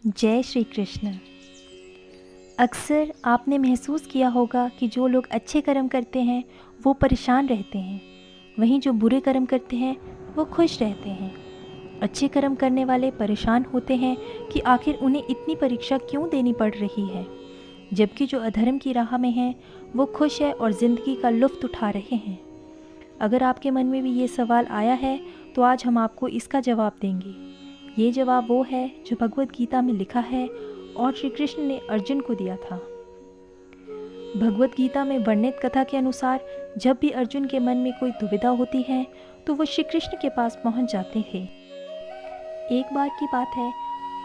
जय श्री कृष्ण। अक्सर आपने महसूस किया होगा कि जो लोग अच्छे कर्म करते हैं वो परेशान रहते हैं, वहीं जो बुरे कर्म करते हैं वो खुश रहते हैं। अच्छे कर्म करने वाले परेशान होते हैं कि आखिर उन्हें इतनी परीक्षा क्यों देनी पड़ रही है, जबकि जो अधर्म की राह में हैं वो खुश है और ज़िंदगी का लुत्फ़ उठा रहे हैं। अगर आपके मन में भी ये सवाल आया है तो आज हम आपको इसका जवाब देंगे। ये जवाब वो है जो भगवद गीता में लिखा है और श्री कृष्ण ने अर्जुन को दिया था। भगवद गीता में वर्णित कथा के अनुसार जब भी अर्जुन के मन में कोई दुविधा होती है तो वो श्री कृष्ण के पास पहुंच जाते हैं। एक बार की बात है,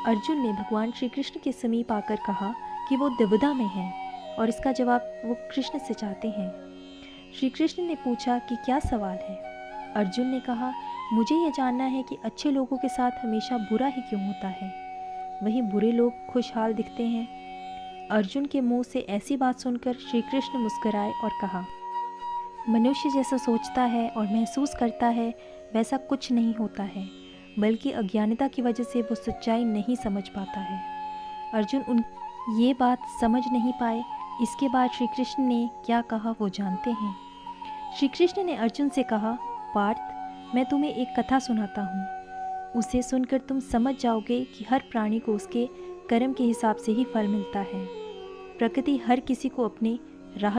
अर्जुन ने भगवान श्री कृष्ण के समीप आकर कहा कि वो दुविधा में है और इसका जवाब वो कृष्ण से चाहते हैं। श्री कृष्ण ने पूछा कि क्या सवाल है। अर्जुन ने कहा, मुझे ये जानना है कि अच्छे लोगों के साथ हमेशा बुरा ही क्यों होता है, वहीं बुरे लोग खुशहाल दिखते हैं। अर्जुन के मुंह से ऐसी बात सुनकर श्री कृष्ण मुस्कुराए और कहा, मनुष्य जैसा सोचता है और महसूस करता है वैसा कुछ नहीं होता है, बल्कि अज्ञानता की वजह से वो सच्चाई नहीं समझ पाता है। अर्जुन ये बात समझ नहीं पाए। इसके बाद श्री कृष्ण ने क्या कहा वो जानते हैं। श्री कृष्ण ने अर्जुन से कहा, पार्थ, मैं तुम्हें एक कथा सुनाता हूँ। उसे सुनकर तुम समझ जाओगे कि हर प्राणी को उसके कर्म के हिसाब से ही फल मिलता है। प्रकृति हर किसी को अपनी राह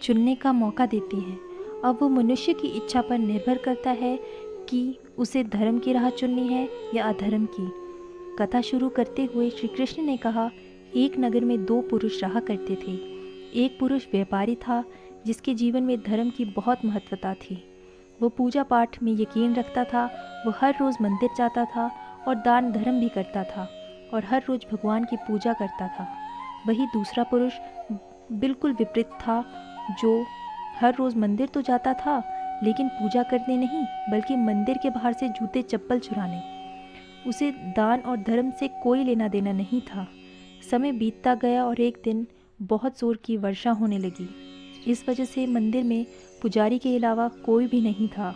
चुनने का मौका देती है। अब वो मनुष्य की इच्छा पर निर्भर करता है कि उसे धर्म की राह चुननी है या अधर्म की। कथा शुरू करते हुए श्री कृष्ण ने कहा, एक नगर में दो पुरुष रहा करते थे। एक पुरुष व्यापारी था जिसके जीवन में धर्म की बहुत महत्वता थी। वो पूजा पाठ में यकीन रखता था। वो हर रोज़ मंदिर जाता था और दान धर्म भी करता था और हर रोज़ भगवान की पूजा करता था। वही दूसरा पुरुष बिल्कुल विपरीत था, जो हर रोज़ मंदिर तो जाता था लेकिन पूजा करने नहीं, बल्कि मंदिर के बाहर से जूते चप्पल चुराने। उसे दान और धर्म से कोई लेना देना नहीं था। समय बीतता गया और एक दिन बहुत जोर की वर्षा होने लगी। इस वजह से मंदिर में पुजारी के अलावा कोई भी नहीं था।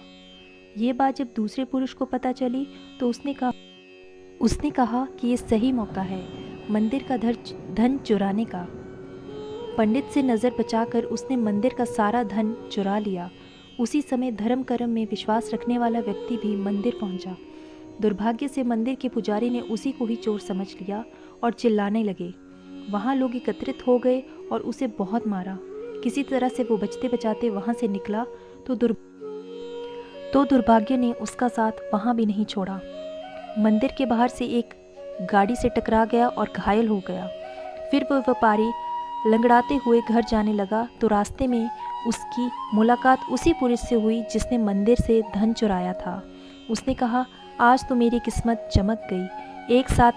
ये बात जब दूसरे पुरुष को पता चली तो उसने कहा कि ये सही मौका है मंदिर का धन चुराने का। पंडित से नज़र बचाकर उसने मंदिर का सारा धन चुरा लिया। उसी समय धर्म कर्म में विश्वास रखने वाला व्यक्ति भी मंदिर पहुंचा। दुर्भाग्य से मंदिर के पुजारी ने उसी को ही चोर समझ लिया और चिल्लाने लगे। वहाँ लोग एकत्रित हो गए और उसे बहुत मारा। किसी तरह से वो बचते बचाते वहाँ से निकला तो दुर्भाग्य ने उसका साथ वहाँ भी नहीं छोड़ा। मंदिर के बाहर से एक गाड़ी से टकरा गया और घायल हो गया। फिर वो व्यापारी लंगड़ाते हुए घर जाने लगा तो रास्ते में उसकी मुलाकात उसी पुरुष से हुई जिसने मंदिर से धन चुराया था। उसने कहा, आज तो मेरी किस्मत चमक गई, एक साथ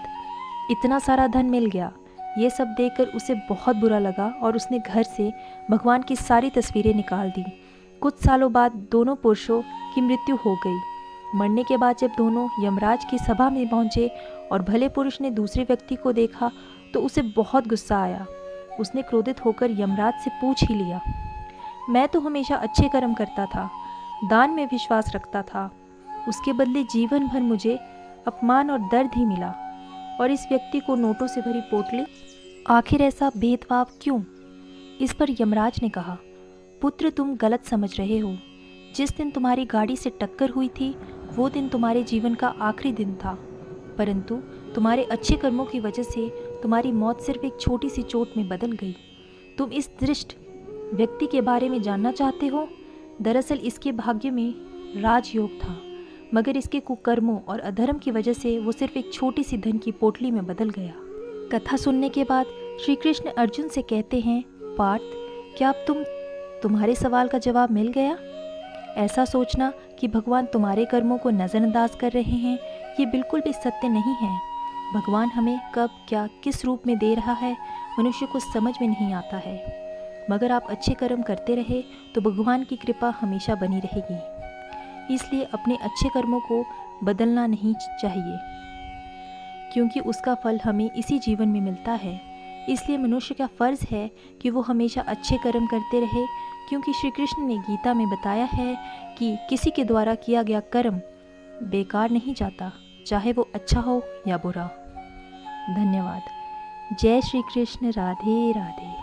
इतना सारा धन मिल गया। ये सब देखकर उसे बहुत बुरा लगा और उसने घर से भगवान की सारी तस्वीरें निकाल दी। कुछ सालों बाद दोनों पुरुषों की मृत्यु हो गई। मरने के बाद जब दोनों यमराज की सभा में पहुंचे और भले पुरुष ने दूसरे व्यक्ति को देखा तो उसे बहुत गुस्सा आया। उसने क्रोधित होकर यमराज से पूछ ही लिया, मैं तो हमेशा अच्छे कर्म करता था, दान में विश्वास रखता था, उसके बदले जीवन भर मुझे अपमान और दर्द ही मिला, और इस व्यक्ति को नोटों से भरी पोटली, आखिर ऐसा भेदभाव क्यों? इस पर यमराज ने कहा, पुत्र, तुम गलत समझ रहे हो। जिस दिन तुम्हारी गाड़ी से टक्कर हुई थी वो दिन तुम्हारे जीवन का आखिरी दिन था, परंतु तुम्हारे अच्छे कर्मों की वजह से तुम्हारी मौत सिर्फ एक छोटी सी चोट में बदल गई। तुम इस दृष्ट व्यक्ति के बारे में जानना चाहते हो? दरअसल इसके भाग्य में राजयोग था, मगर इसके कुकर्मों और अधर्म की वजह से वो सिर्फ एक छोटी सी धन की पोटली में बदल गया। कथा सुनने के बाद श्री कृष्ण अर्जुन से कहते हैं, पार्थ, क्या अब तुम्हारे सवाल का जवाब मिल गया? ऐसा सोचना कि भगवान तुम्हारे कर्मों को नज़रअंदाज कर रहे हैं, ये बिल्कुल भी सत्य नहीं है। भगवान हमें कब क्या किस रूप में दे रहा है मनुष्य को समझ में नहीं आता है, मगर आप अच्छे कर्म करते रहे तो भगवान की कृपा हमेशा बनी रहेगी। इसलिए अपने अच्छे कर्मों को बदलना नहीं चाहिए, क्योंकि उसका फल हमें इसी जीवन में मिलता है। इसलिए मनुष्य का फ़र्ज़ है कि वो हमेशा अच्छे कर्म करते रहे, क्योंकि श्री कृष्ण ने गीता में बताया है कि किसी के द्वारा किया गया कर्म बेकार नहीं जाता, चाहे वो अच्छा हो या बुरा। धन्यवाद। जय श्री कृष्ण। राधे राधे।